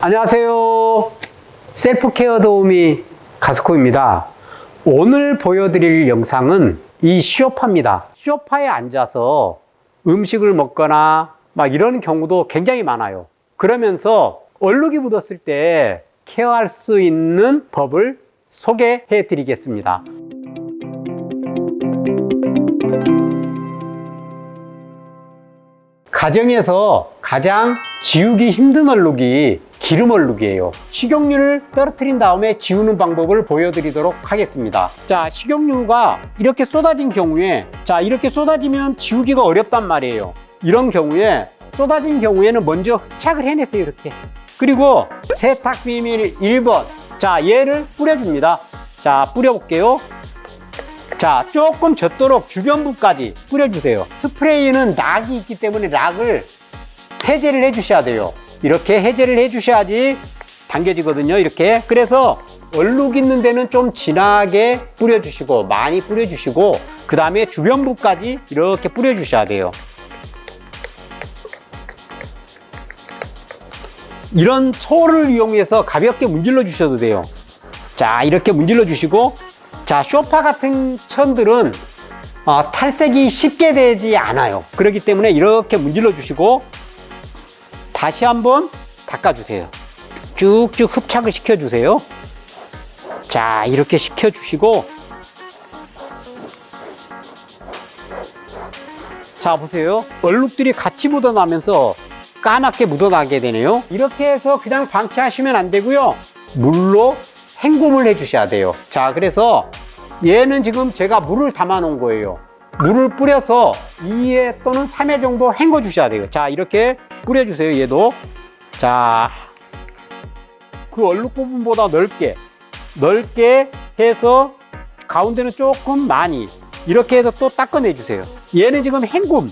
안녕하세요. 셀프케어 도우미 가스코입니다. 오늘 보여드릴 영상은 이 쇼파입니다. 쇼파에 앉아서 음식을 먹거나 막 이런 경우도 굉장히 많아요. 그러면서 얼룩이 묻었을 때 케어할 수 있는 법을 소개해 드리겠습니다. 가정에서 가장 지우기 힘든 얼룩이 기름 얼룩이에요. 식용유를 떨어뜨린 다음에 지우는 방법을 보여드리도록 하겠습니다. 자, 식용유가 이렇게 쏟아진 경우에, 자, 이렇게 쏟아지면 지우기가 어렵단 말이에요. 이런 경우에, 쏟아진 경우에는 먼저 흡착을 해내세요, 이렇게. 그리고 세탁 비밀 1번. 자, 얘를 뿌려줍니다. 자, 뿌려볼게요. 자, 조금 젖도록 주변부까지 뿌려주세요. 스프레이는 락이 있기 때문에 락을 해제를 해주셔야 돼요. 이렇게 해제를 해주셔야지 당겨지거든요. 이렇게. 그래서 얼룩 있는 데는 좀 진하게 뿌려주시고, 많이 뿌려주시고, 그 다음에 주변부까지 이렇게 뿌려주셔야 돼요. 이런 솔을 이용해서 가볍게 문질러 주셔도 돼요. 자, 이렇게 문질러 주시고, 자, 소파 같은 천들은 탈색이 쉽게 되지 않아요. 그렇기 때문에 이렇게 문질러 주시고 다시 한번 닦아주세요. 쭉쭉 흡착을 시켜주세요. 자, 이렇게 시켜주시고, 자, 보세요. 얼룩들이 같이 묻어나면서 까맣게 묻어나게 되네요. 이렇게 해서 그냥 방치하시면 안 되고요. 물로 헹굼을 해주셔야 돼요. 자, 그래서 얘는 지금 제가 물을 담아 놓은 거예요. 물을 뿌려서 2회 또는 3회 정도 헹궈 주셔야 돼요. 자, 이렇게 뿌려주세요. 얘도. 자, 그 얼룩 부분보다 넓게 해서 가운데는 조금 많이 이렇게 해서 또 닦아내 주세요. 얘는 지금 헹굼,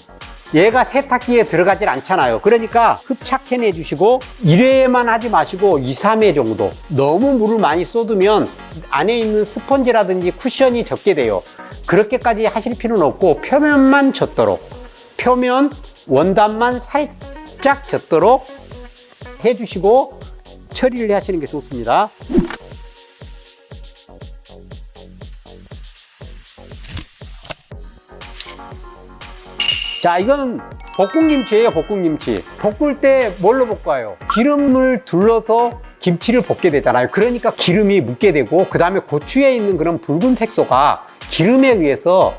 얘가 세탁기에 들어가질 않잖아요. 그러니까 흡착해내 주시고 1회만 하지 마시고 2, 3회 정도. 너무 물을 많이 쏟으면 안에 있는 스펀지라든지 쿠션이 젖게 돼요. 그렇게까지 하실 필요는 없고 표면만 젖도록, 표면 원단만 살짝 젖도록 해주시고 처리를 하시는 게 좋습니다. 자, 이건 볶음김치예요. 볶음김치. 볶을 때 뭘로 볶아요? 기름을 둘러서 김치를 볶게 되잖아요. 그러니까 기름이 묻게 되고, 그 다음에 고추에 있는 그런 붉은 색소가 기름에 의해서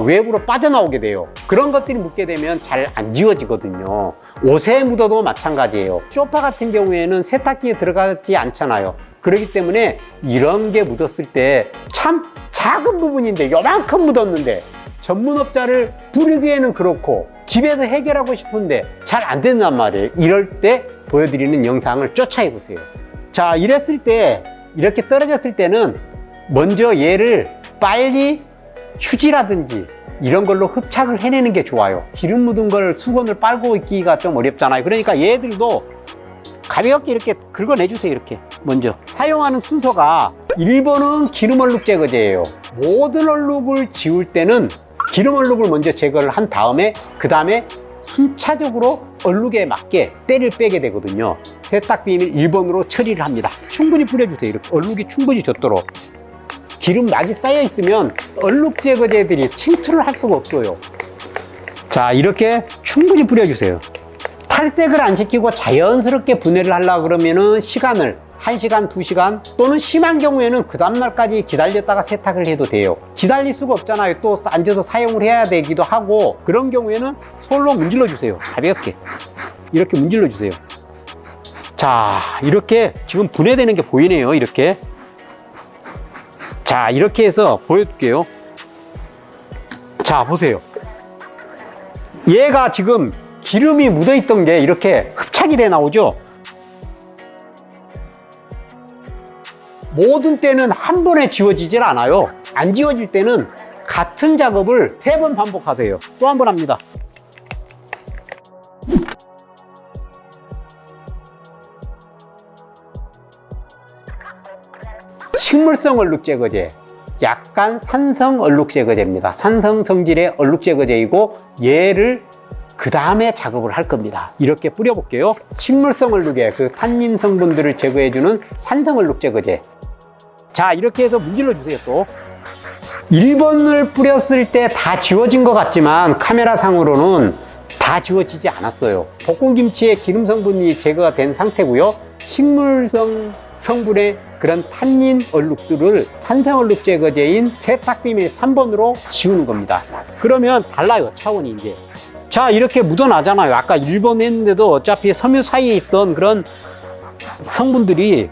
외부로 빠져나오게 돼요. 그런 것들이 묻게 되면 잘 안 지워지거든요. 옷에 묻어도 마찬가지예요. 소파 같은 경우에는 세탁기에 들어가지 않잖아요. 그렇기 때문에 이런 게 묻었을 때 참 작은 부분인데, 요만큼 묻었는데 전문업자를 부르기에는 그렇고 집에서 해결하고 싶은데 잘 안 된단 말이에요. 이럴 때 보여드리는 영상을 쫓아해 보세요. 자, 이랬을 때, 이렇게 떨어졌을 때는 먼저 얘를 빨리 휴지라든지 이런 걸로 흡착을 해내는 게 좋아요. 기름 묻은 걸 수건을 빨고 있기가 좀 어렵잖아요. 그러니까 얘들도 가볍게 이렇게 긁어내주세요. 이렇게 먼저 사용하는 순서가 1번은 기름 얼룩 제거제예요. 모든 얼룩을 지울 때는 기름 얼룩을 먼저 제거를 한 다음에, 그 다음에 순차적으로 얼룩에 맞게 때를 빼게 되거든요. 세탁 비밀 1번으로 처리를 합니다. 충분히 뿌려주세요. 이렇게 얼룩이 충분히 젖도록. 기름 막이 쌓여 있으면 얼룩 제거제들이 침투를 할 수가 없어요. 자, 이렇게 충분히 뿌려주세요. 탈색을 안 시키고 자연스럽게 분해를 하려고 그러면은 시간을 1시간, 2시간 또는 심한 경우에는 그 다음날까지 기다렸다가 세탁을 해도 돼요. 기다릴 수가 없잖아요. 또 앉아서 사용을 해야 되기도 하고, 그런 경우에는 솔로 문질러 주세요. 가볍게 이렇게 문질러 주세요. 자, 이렇게 지금 분해되는 게 보이네요. 이렇게. 자, 이렇게 해서 보여줄게요. 자, 보세요. 얘가 지금 기름이 묻어 있던 게 이렇게 흡착이 돼 나오죠. 모든 때는 한 번에 지워지질 않아요. 안 지워질 때는 같은 작업을 3번 반복하세요. 또 한 번 합니다. 식물성 얼룩 제거제, 약간 산성 얼룩 제거제입니다. 산성 성질의 얼룩 제거제이고, 얘를 그 다음에 작업을 할 겁니다. 이렇게 뿌려볼게요. 식물성 얼룩에 그 탄닌 성분들을 제거해주는 산성 얼룩 제거제. 자, 이렇게 해서 문질러 주세요. 또 1번을 뿌렸을 때 다 지워진 것 같지만 카메라 상으로는 다 지워지지 않았어요. 볶음김치의 기름 성분이 제거가 된 상태고요. 식물성 성분의 그런 탄닌 얼룩들을 산성 얼룩 제거제인 세탁비밀 3번으로 지우는 겁니다. 그러면 달라요, 차원이 이제. 자, 이렇게 묻어나잖아요. 아까 1번 했는데도 어차피 섬유 사이에 있던 그런 성분들이.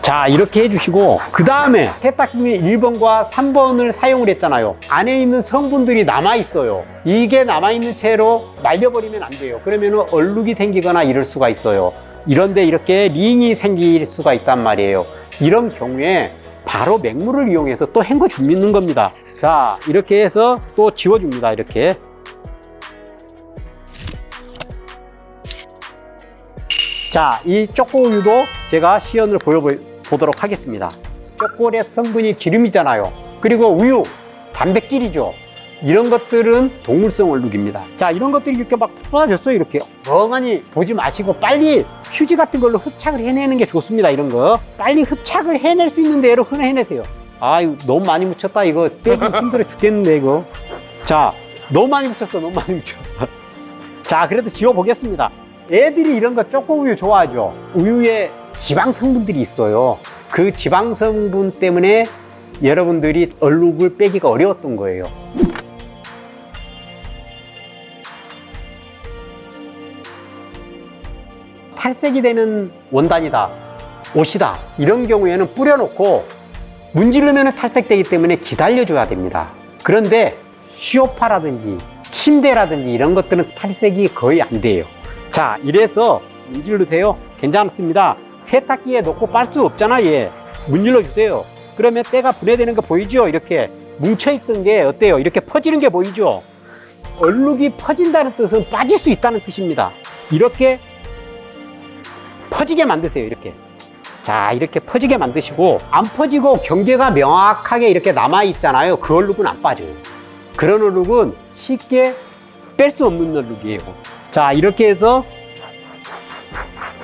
자, 이렇게 해주시고 그 다음에 세탁기미 1번과 3번을 사용을 했잖아요. 안에 있는 성분들이 남아있어요. 이게 남아있는 채로 말려버리면 안 돼요. 그러면 얼룩이 생기거나 이럴 수가 있어요. 이런데 이렇게 링이 생길 수가 있단 말이에요. 이런 경우에 바로 맹물을 이용해서 또 헹궈 주는 겁니다. 자, 이렇게 해서 또 지워줍니다. 이렇게. 자, 이 초코우유도 제가 시연을 보여보도록 하겠습니다. 초콜릿 성분이 기름이잖아요. 그리고 우유, 단백질이죠. 이런 것들은 동물성 얼룩입니다. 자, 이런 것들이 이렇게 막 쏟아졌어요. 이렇게 멍하니 보지 마시고 빨리 휴지 같은 걸로 흡착을 해내는 게 좋습니다. 이런 거 빨리 흡착을 해낼 수 있는 대로 해내세요. 아유, 너무 많이 묻혔다. 이거 빼기 힘들어 죽겠는데 이거. 자, 너무 많이 묻혔어. 너무 많이 묻혔어. 자, 그래도 지워보겠습니다. 애들이 이런 거 초코우유 좋아하죠. 우유에 지방 성분들이 있어요. 그 지방 성분 때문에 여러분들이 얼룩을 빼기가 어려웠던 거예요. 탈색이 되는 원단이다, 옷이다, 이런 경우에는 뿌려놓고 문지르면 탈색되기 때문에 기다려줘야 됩니다. 그런데 소파라든지 침대라든지 이런 것들은 탈색이 거의 안 돼요. 자, 이래서 문질르세요. 괜찮습니다. 세탁기에 넣고 빨 수 없잖아. 얘 문질러 주세요. 그러면 때가 분해되는 거 보이죠? 이렇게 뭉쳐있던 게 어때요? 이렇게 퍼지는 게 보이죠? 얼룩이 퍼진다는 뜻은 빠질 수 있다는 뜻입니다. 이렇게 퍼지게 만드세요. 이렇게. 자, 이렇게 퍼지게 만드시고, 안 퍼지고 경계가 명확하게 이렇게 남아있잖아요. 그 얼룩은 안 빠져요. 그런 얼룩은 쉽게 뺄 수 없는 얼룩이에요. 자, 이렇게 해서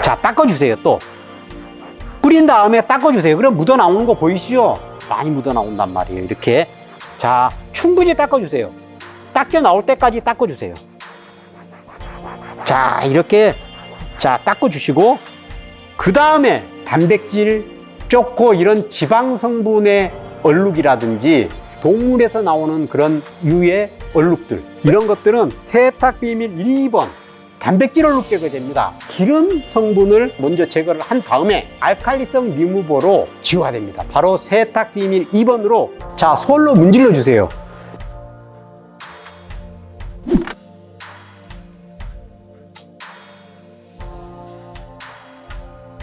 자, 닦아주세요. 또 뿌린 다음에 닦아주세요. 그럼 묻어 나오는 거 보이시죠? 많이 묻어 나온단 말이에요. 이렇게. 자, 충분히 닦아주세요. 닦여 나올 때까지 닦아주세요. 자, 이렇게. 자, 닦아주시고 그 다음에 단백질, 초코 이런 지방 성분의 얼룩이라든지 동물에서 나오는 그런 유의 얼룩들, 이런 것들은 세탁 비밀 2번 단백질 얼룩 제거제입니다. 기름 성분을 먼저 제거를 한 다음에 알칼리성 리무버로 지워야 됩니다. 바로 세탁 비밀 2번으로 자, 솔로 문질러 주세요.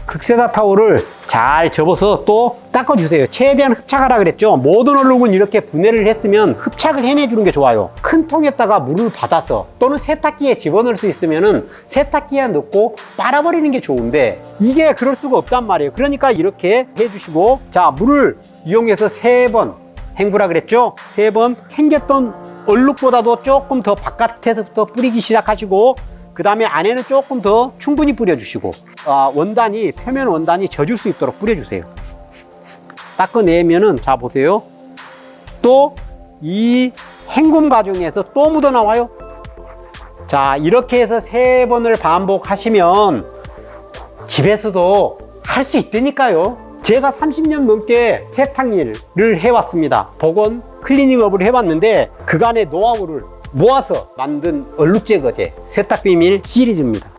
극세사 타올을 잘 접어서 또 닦아주세요. 최대한 흡착하라 그랬죠. 모든 얼룩은 이렇게 분해를 했으면 흡착을 해내주는 게 좋아요. 큰 통에다가 물을 받아서 또는 세탁기에 집어넣을 수 있으면 세탁기에 넣고 빨아버리는 게 좋은데 이게 그럴 수가 없단 말이에요. 그러니까 이렇게 해주시고, 자, 물을 이용해서 3번 헹구라 그랬죠. 3번 생겼던 얼룩보다도 조금 더 바깥에서부터 뿌리기 시작하시고, 그 다음에 안에는 조금 더 충분히 뿌려주시고, 원단이, 표면 원단이 젖을 수 있도록 뿌려주세요. 닦아내면은, 자, 보세요. 또 이 헹굼 과정에서 또 묻어 나와요. 자, 이렇게 해서 3번을 반복하시면 집에서도 할 수 있다니까요. 제가 30년 넘게 세탁 일을 해왔습니다. 복원, 클리닝업을 해봤는데 그간의 노하우를 모아서 만든 얼룩 제거제 세탁 비밀 시리즈입니다.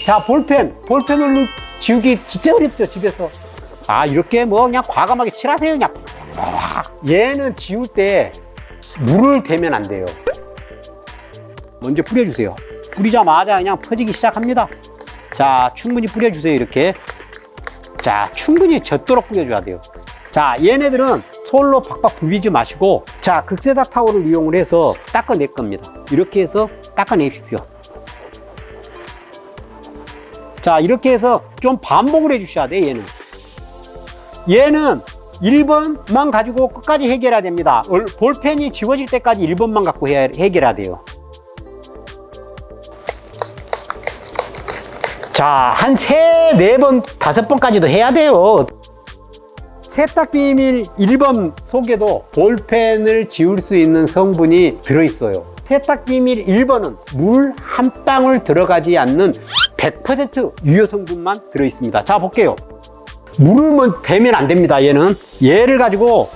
자, 볼펜 얼룩 지우기 진짜 어렵죠, 집에서. 아, 이렇게 뭐 그냥 과감하게 칠하세요. 그냥 얘는 지울 때 물을 대면 안 돼요. 먼저 뿌려주세요. 뿌리자마자 그냥 퍼지기 시작합니다. 자, 충분히 뿌려주세요. 이렇게. 자, 충분히 젖도록 뿌려줘야 돼요. 자, 얘네들은 솔로 박박 불리지 마시고, 자, 극세사 타올을 이용을 해서 닦아낼 겁니다. 이렇게 해서 닦아내십시오. 자, 이렇게 해서 좀 반복을 해주셔야 돼, 얘는. 얘는 1번만 가지고 끝까지 해결해야 됩니다. 볼펜이 지워질 때까지 1번만 갖고 해결해야 돼요. 자, 한 3, 4번, 5번까지도 해야 돼요. 세탁 비밀 1번 속에도 볼펜을 지울 수 있는 성분이 들어있어요. 세탁 비밀 1번은 물 한 방울 들어가지 않는 100% 유효 성분만 들어있습니다. 자, 볼게요. 물을 대면 안 됩니다. 얘를 가지고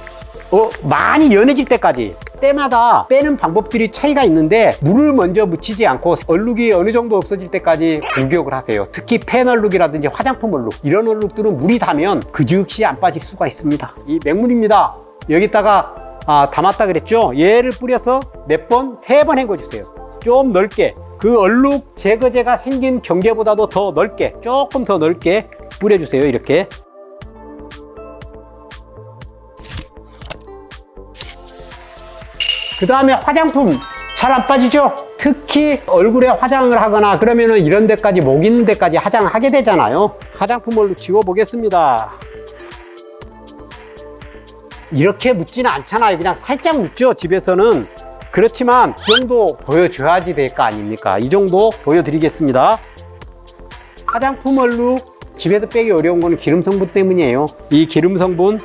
많이 연해질 때까지, 때마다 빼는 방법들이 차이가 있는데 물을 먼저 묻히지 않고 얼룩이 어느 정도 없어질 때까지 공격을 하세요. 특히 펜 얼룩이라든지 화장품 얼룩, 이런 얼룩들은 물이 닿으면 그 즉시 안 빠질 수가 있습니다. 이 맹물입니다. 여기다가 담았다 그랬죠? 얘를 뿌려서 몇 번? 3번 헹궈주세요. 좀 넓게, 그 얼룩 제거제가 생긴 경계보다도 더 넓게, 조금 더 넓게 뿌려주세요. 이렇게. 그 다음에 화장품 잘 안 빠지죠? 특히 얼굴에 화장을 하거나 그러면은 이런 데까지, 목 있는 데까지 화장을 하게 되잖아요. 화장품 얼룩 지워 보겠습니다. 이렇게 묻지는 않잖아요. 그냥 살짝 묻죠, 집에서는. 그렇지만 이 정도 보여줘야지 될 거 아닙니까? 이 정도 보여드리겠습니다. 화장품 얼룩 집에서 빼기 어려운 거는 기름 성분 때문이에요. 이 기름 성분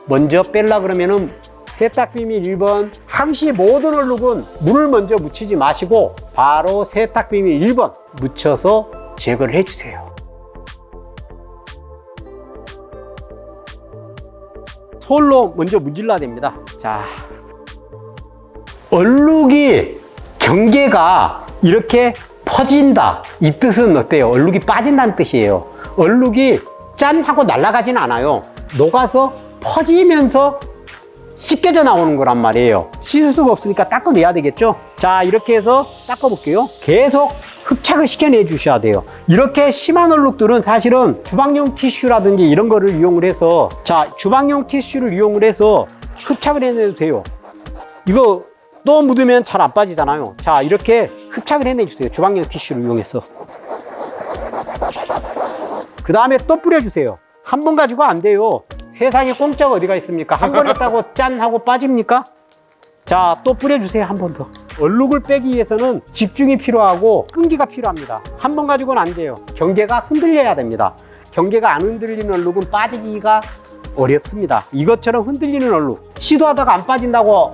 먼저 빼려고 그러면은 세탁 비밀 1번, 항시 모든 얼룩은 물을 먼저 묻히지 마시고 바로 세탁 비밀 1번 묻혀서 제거를 해주세요. 솔로 먼저 문질러야 됩니다. 자, 얼룩이 경계가 이렇게 퍼진다, 이 뜻은 어때요? 얼룩이 빠진다는 뜻이에요. 얼룩이 짠 하고 날아가지는 않아요. 녹아서 퍼지면서 씻겨져 나오는 거란 말이에요. 씻을 수가 없으니까 닦아내야 되겠죠? 자, 이렇게 해서 닦아볼게요. 계속 흡착을 시켜내 주셔야 돼요. 이렇게 심한 얼룩들은 사실은 주방용 티슈라든지 이런 거를 이용을 해서, 자, 주방용 티슈를 이용을 해서 흡착을 해내도 돼요. 이거 또 묻으면 잘 안 빠지잖아요. 자, 이렇게 흡착을 해내주세요. 주방용 티슈를 이용해서. 그 다음에 또 뿌려주세요. 한 번 가지고 안 돼요. 세상에 공짜가 어디가 있습니까? 한 번 했다고 짠 하고 빠집니까? 자, 또 뿌려주세요. 한 번 더. 얼룩을 빼기 위해서는 집중이 필요하고 끈기가 필요합니다. 한 번 가지고는 안 돼요. 경계가 흔들려야 됩니다. 경계가 안 흔들리는 얼룩은 빠지기가 어렵습니다. 이것처럼 흔들리는 얼룩, 시도하다가 안 빠진다고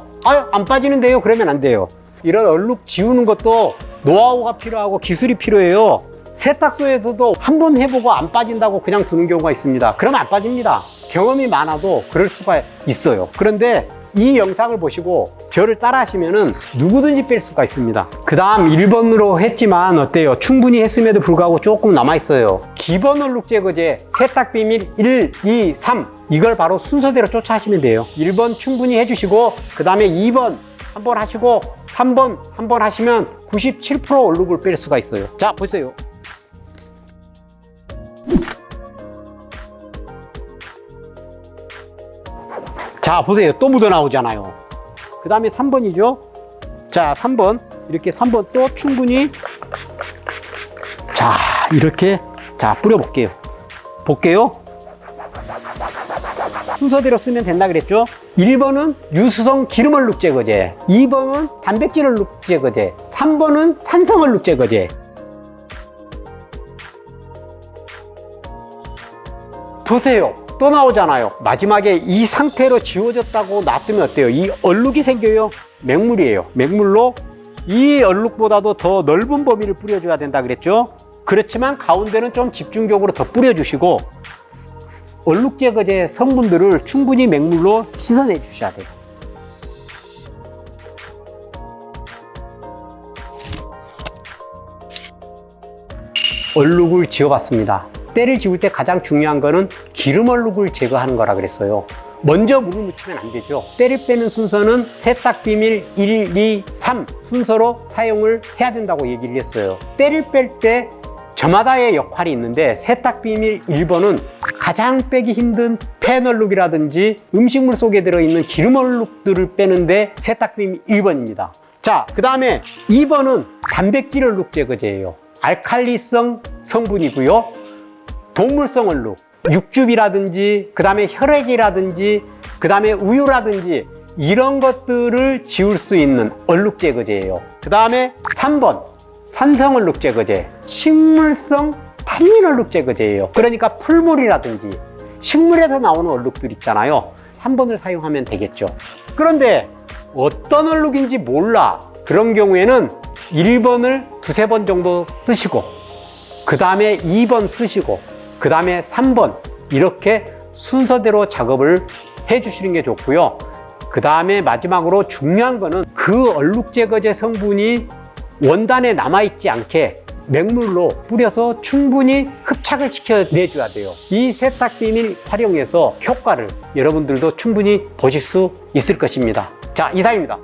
안 빠지는데요? 그러면 안 돼요. 이런 얼룩 지우는 것도 노하우가 필요하고 기술이 필요해요. 세탁소에서도 한 번 해보고 안 빠진다고 그냥 두는 경우가 있습니다. 그러면 안 빠집니다. 경험이 많아도 그럴 수가 있어요. 그런데 이 영상을 보시고 저를 따라 하시면은 누구든지 뺄 수가 있습니다. 그 다음 1번으로 했지만 어때요? 충분히 했음에도 불구하고 조금 남아있어요. 기본 얼룩 제거제 세탁 비밀 1, 2, 3 이걸 바로 순서대로 쫓아하시면 돼요. 1번 충분히 해주시고 그 다음에 2번 한번 하시고 3번 한번 하시면 97% 얼룩을 뺄 수가 있어요. 자, 보세요. 자, 보세요. 또 묻어 나오잖아요. 그 다음에 3번이죠. 자, 3번. 이렇게 3번 또 충분히. 자, 이렇게. 자, 뿌려볼게요. 볼게요. 순서대로 쓰면 된다 그랬죠. 1번은 유수성 기름 얼룩 제거제, 2번은 단백질 얼룩 제거제, 3번은 산성 얼룩 제거제. 보세요. 또 나오잖아요. 마지막에 이 상태로 지워졌다고 놔두면 어때요? 이 얼룩이 생겨요. 맹물이에요. 맹물로 이 얼룩보다도 더 넓은 범위를 뿌려줘야 된다 그랬죠. 그렇지만 가운데는 좀 집중적으로 더 뿌려주시고 얼룩 제거제 성분들을 충분히 맹물로 씻어내 주셔야 돼요. 얼룩을 지워봤습니다. 때를 지울 때 가장 중요한 거는 기름 얼룩을 제거하는 거라 그랬어요. 먼저 물을 묻히면 안 되죠. 때를 빼는 순서는 세탁 비밀 1, 2, 3 순서로 사용을 해야 된다고 얘기를 했어요. 때를 뺄 때 저마다의 역할이 있는데 세탁 비밀 1번은 가장 빼기 힘든 펜 얼룩이라든지 음식물 속에 들어있는 기름 얼룩들을 빼는데 세탁 비밀 1번입니다. 자, 그 다음에 2번은 단백질 얼룩 제거제예요. 알칼리성 성분이고요. 동물성 얼룩, 육즙이라든지 그 다음에 혈액이라든지 그 다음에 우유라든지 이런 것들을 지울 수 있는 얼룩 제거제예요. 그 다음에 3번 산성 얼룩 제거제, 식물성 탄닌 얼룩 제거제예요. 그러니까 풀물이라든지 식물에서 나오는 얼룩들 있잖아요. 3번을 사용하면 되겠죠. 그런데 어떤 얼룩인지 몰라. 그런 경우에는 1번을 두세 번 정도 쓰시고 그 다음에 2번 쓰시고 그 다음에 3번 이렇게 순서대로 작업을 해 주시는 게 좋고요. 그 다음에 마지막으로 중요한 거는 그 얼룩 제거제 성분이 원단에 남아있지 않게 맹물로 뿌려서 충분히 흡착을 시켜내줘야 돼요. 이 세탁 비닐 활용해서 효과를 여러분들도 충분히 보실 수 있을 것입니다. 자, 이상입니다.